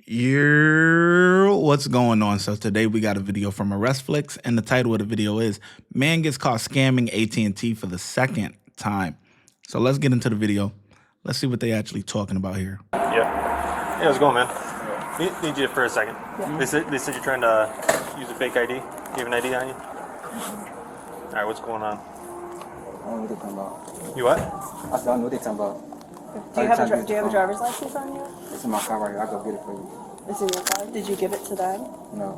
What's going on? So today we got a video from ArrestFlix, and the title of the video is "Man Gets Caught Scamming AT&T for the Second Time." So let's get into the video. Let's see what they actually talking about here. Yeah. Hey, how's it going, man? Need you for a second. Yeah. They said you're trying to use a fake ID. Do you have an ID on you? All right, what's going on? I don't know what they're talking about. You what? I said, I don't know what they're talking about. Do you have a driver's license on you? It's in my car right here. I'll go get it for you. It's in your car? Did you give it to them? No.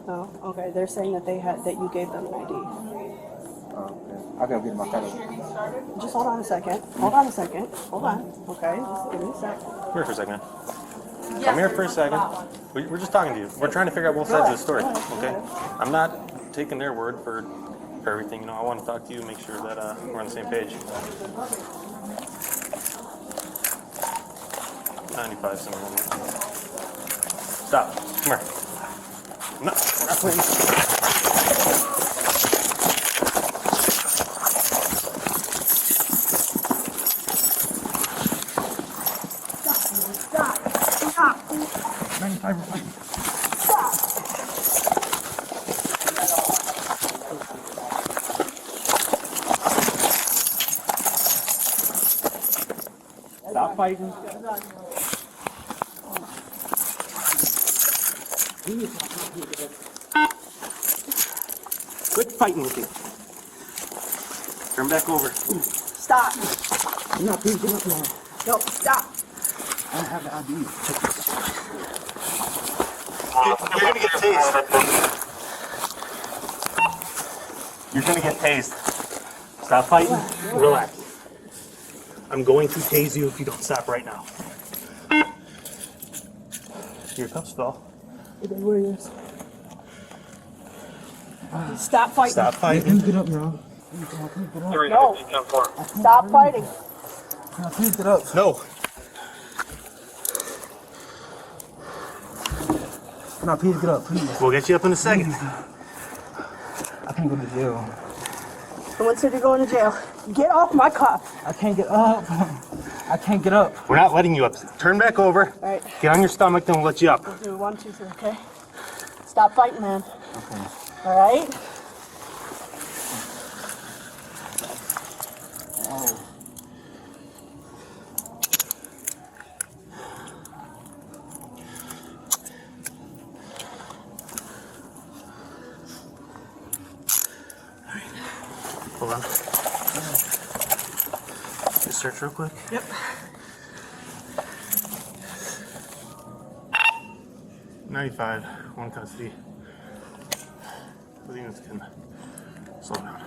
No? Okay. They're saying that you gave them an ID. Oh, okay. I'll go get it in my car. Just hold on a second. Hold on a second. Hold on. Okay. Just give me a sec. Come here for a second. Come here for a second. We're just talking to you. We're trying to figure out both sides of the story. Okay? I'm not taking their word for everything. You know, I want to talk to you, make sure that we're on the same page. 95 somewhere. Stop. Come here. No, not please. Stop. 95 or 5. Stop fighting. Quit fighting with me. Turn back over. Stop. I'm not picking up now. No, stop. I don't have the ID. You're gonna get tased. You're gonna get tased. Stop fighting. Relax. I'm going to tase you if you don't stop right now. Your cuffs fell. Stop fighting. Stop fighting. Get up, bro. No. Stop fighting. Please get up. No. No, please get up, please. We'll get you up in a second. I can't go to jail. Someone said you're going to jail. Get off my cuff. I can't get up. I can't get up. We're not letting you up. Turn back over. All right. Get on your stomach, then we'll let you up. We'll do 1, 2, 3, okay? Stop fighting, man. Okay. All right? Oh. Hold on. Just search real quick. Yep. $95, one custody. The units can slow down.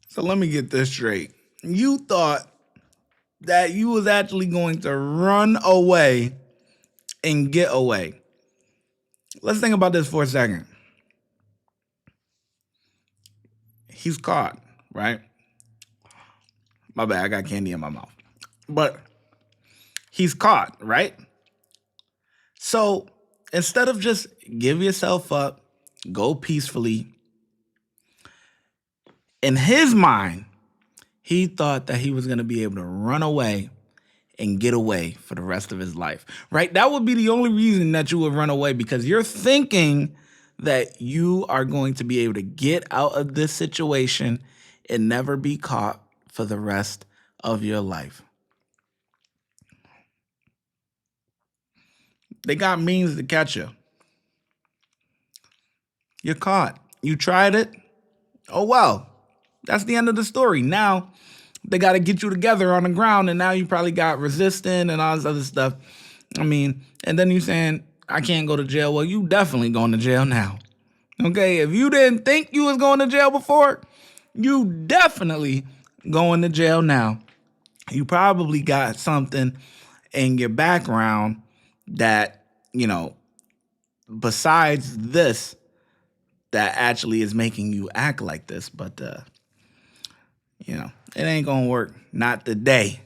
So let me get this straight. You thought that you was actually going to run away and get away. Let's think about this for a second. He's caught, right? My bad, I got candy in my mouth. But he's caught, right? So instead of just give yourself up, go peacefully, in his mind, he thought that he was going to be able to run away and get away for the rest of his life, right? That would be the only reason that you would run away, because you're thinking that you are going to be able to get out of this situation and never be caught for the rest of your life. They got means to catch you. You're caught. You tried it. Oh, well, that's the end of the story. Now they got to get you together on the ground, and now you probably got resistant and all this other stuff. I mean, and then you saying, I can't go to jail. Well, you definitely going to jail now. Okay, if you didn't think you was going to jail before, you definitely going to jail now. You probably got something in your background that, you know, besides this, that actually is making you act like this. But, you know, it ain't going to work. Not today.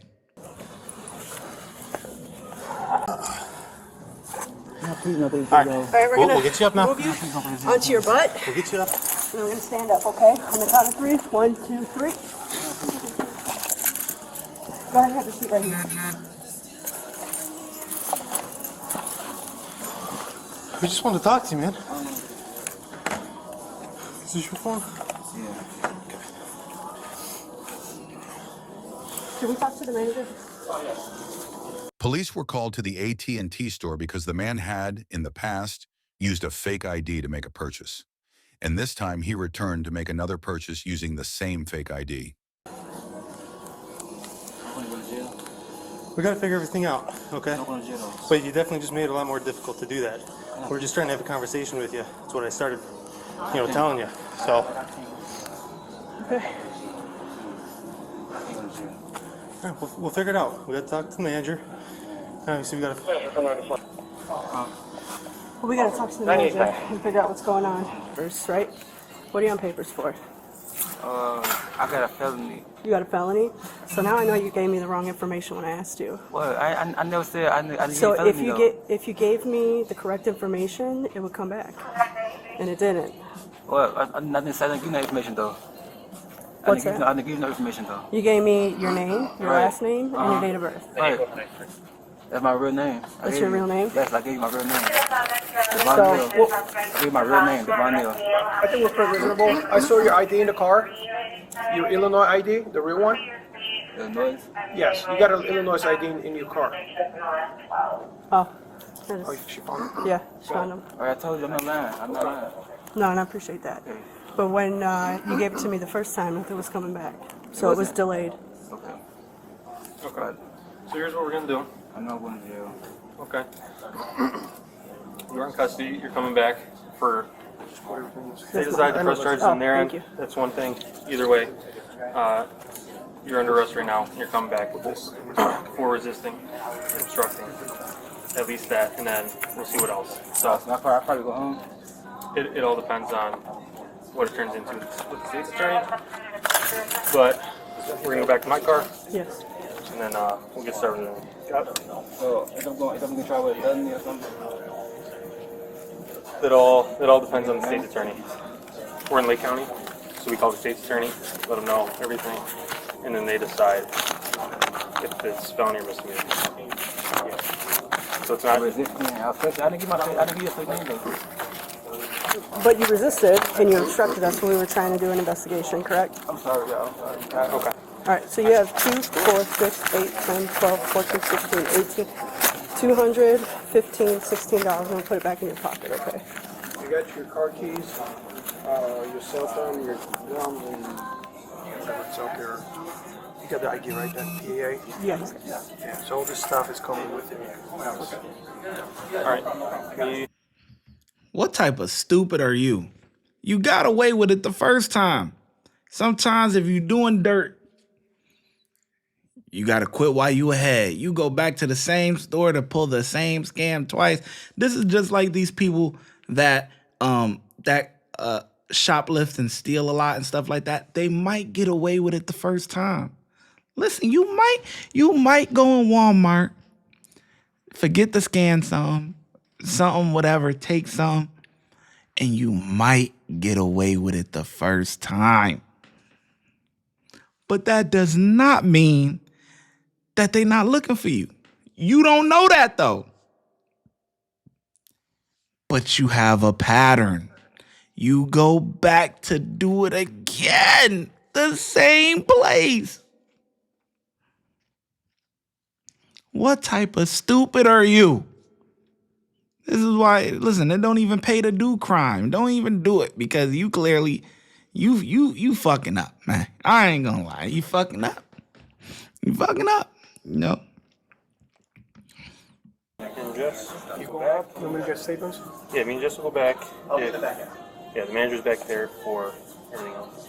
No, please, no, thank you. All right, All right, we'll get you up now. move you onto your butt. We'll get you up. We're gonna stand up, okay? On the count of 3. 1, 2, 3. Go ahead and have a seat right here. We just wanted to talk to you, man. Is this your phone? Yeah. Can we talk to the manager? Police were called to the AT&T store because the man had, in the past, used a fake ID to make a purchase. And this time he returned to make another purchase using the same fake ID. I'm gonna go to jail. We gotta figure everything out, okay? I'm going to jail. But you definitely just made it a lot more difficult to do that. We're just trying to have a conversation with you. That's what I started, telling you. So, Okay. I'm going to jail. all right, we'll figure it out. We gotta talk to the manager. Obviously, we gotta. Well, we gotta talk to the manager and figure out what's going on first, right? What are you on papers for? I got a felony. You got a felony? So now I know you gave me the wrong information when I asked you. Well, I never said I didn't So get a felony, if you gave me the correct information, it would come back, and it didn't. Well, I didn't say I didn't give no information though. What's I that? didn't give no information though. You gave me your name, your Right. last name, and your date of birth. Right. That's my real name. That's your real name? Yes, I gave you my real name. So, Devon I gave you my real name, Devon Neal. I think we're pretty reasonable. I saw your ID in the car. Your Illinois ID, the real one? Illinois. Yes, you got an Illinois ID in your car. oh, that is- Oh, she found it? yeah, she found him. All right, I told you I'm not lying. I'm not lying. No, and I appreciate that. But when you gave it to me the first time, it was coming back, so it was wasn't. delayed. Okay. Okay. So here's what we're gonna do. I'm not going to jail. Okay. You're in custody. You're coming back for. They decide to press charges on their thank end. you. That's one thing. Either way, you're under arrest right now. You're coming back with this for resisting, obstructing. At least that, and then we'll see what else. So I'll probably go home. it all depends on what it turns into with the state's attorney. But we're gonna go back to my car, Yes. and then we'll get started. So if I'm going to try with a felony or something. It all depends on the state's attorney. We're in Lake County, so we call the state's attorney, let them know everything, and then they decide if it's felony or misdemeanor. Yeah. So it's not. Resisting. I didn't give you a fake name though. But you resisted and you obstructed us when we were trying to do an investigation, correct? I'm sorry, y'all. I'm sorry. Okay. All right, so you have 2, 4, 6, 8, 10, 12, 14, 16, 18, $215, $16. I'm gonna put it back in your pocket, okay? You got your car keys, your cell phone, your gum, and whatever's out there. You got the ID, right? That PA? Yes. Yeah, so all this stuff is coming with it. All right. What type of stupid are you? You got away with it the first time. Sometimes if you're doing dirt, you got to quit while you ahead. You go back to the same store to pull the same scam twice. This is just like these people that shoplift and steal a lot and stuff like that. They might get away with it the first time. Listen, you might go in Walmart, forget to scan something, whatever, take some, and you might get away with it the first time. But that does not mean that they're not looking for you. You don't know that though. But you have a pattern. You go back to do it again, the same place. What type of stupid are you? This is why, listen, it don't even pay to do crime. Don't even do it because you clearly, you fucking up, man. I ain't gonna lie. You fucking up. You fucking up, you know? And Jess, You go back, you want me to get statements? yeah, me and Jess will go back. Yeah, the manager's back there for everything else.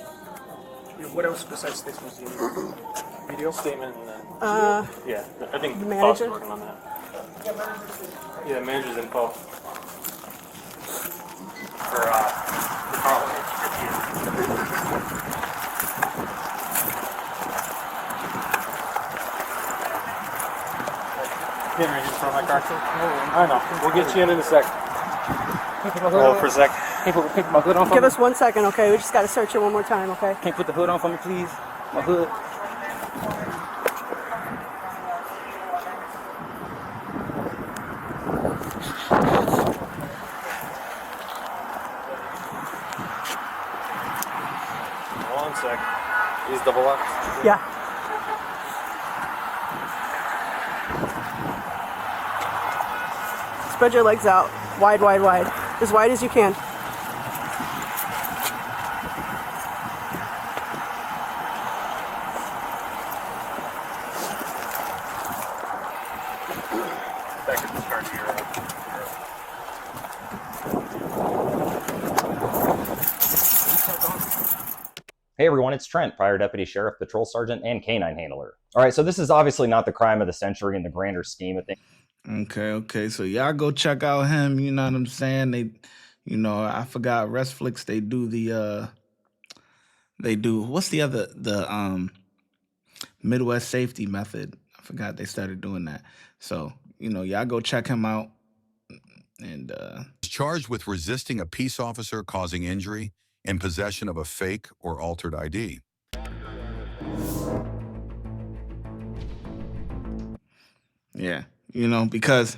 What else besides statements do you need? Video? Statement and then. Yeah, I think the Paul's manager? working on that. Yeah, the manager's info. For Carl. Getting ready to throw my car. I know. We'll get you in a sec. Hold for a sec. Can't put my hood on for Give me? us 1 second, okay? We just gotta search it one more time, okay? Can't put the hood on for me, please? My hood. One sec. These double locks. Yeah. Spread your legs out. Wide, wide, wide. As wide as you can. Back to this card here. Hey everyone, it's Trent, Prior Deputy Sheriff, Patrol Sergeant, and Canine Handler. All right, so this is obviously not the crime of the century in the grander scheme of things. Okay. So y'all go check out him. You know what I'm saying? They, I forgot Restflix. They do what's the Midwest safety method. I forgot they started doing that. So y'all go check him out. And He's charged with resisting a peace officer causing injury and possession of a fake or altered ID. yeah, because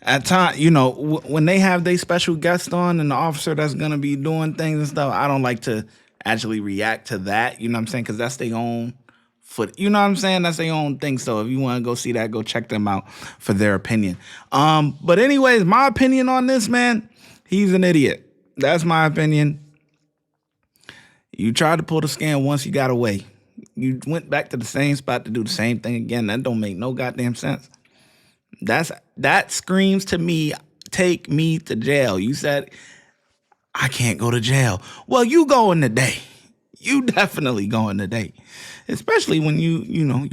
at times, when they have their special guest on and the officer that's gonna be doing things and stuff, I don't like to actually react to that. You know what I'm saying? Because that's their own foot. You know what I'm saying? That's their own thing. So if you want to go see that, go check them out for their opinion. But anyways, my opinion on this, man, he's an idiot. That's my opinion. You tried to pull the scam once, you got away. You went back to the same spot to do the same thing again. That don't make no goddamn sense. That screams to me, take me to jail. You said, I can't go to jail. Well, you going today. You definitely going today. Especially when you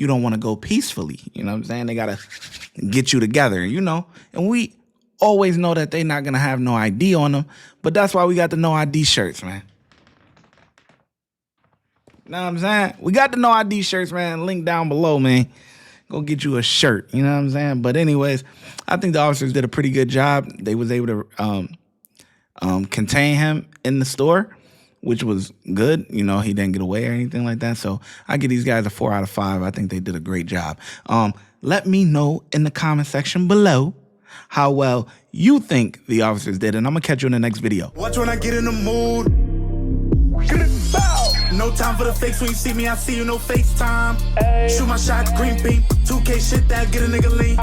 don't want to go peacefully. You know what I'm saying? They got to get you together, And we always know that they not going to have no ID on them. But that's why we got the no ID shirts, man. Know what I'm saying? We got the no ID shirts, man. Link down below, man. Go get you a shirt. You know what I'm saying? But anyways, I think the officers did a pretty good job. They was able to contain him in the store, which was good. He didn't get away or anything like that. So I give these guys a 4 out of 5. I think they did a great job. Let me know in the comment section below how well you think the officers did, and I'm gonna catch you in the next video. Watch when I get in the mood. No time for the fakes. When you see me, I see you, no FaceTime. Shoot my shot, green beam. 2K shit that get a nigga lean.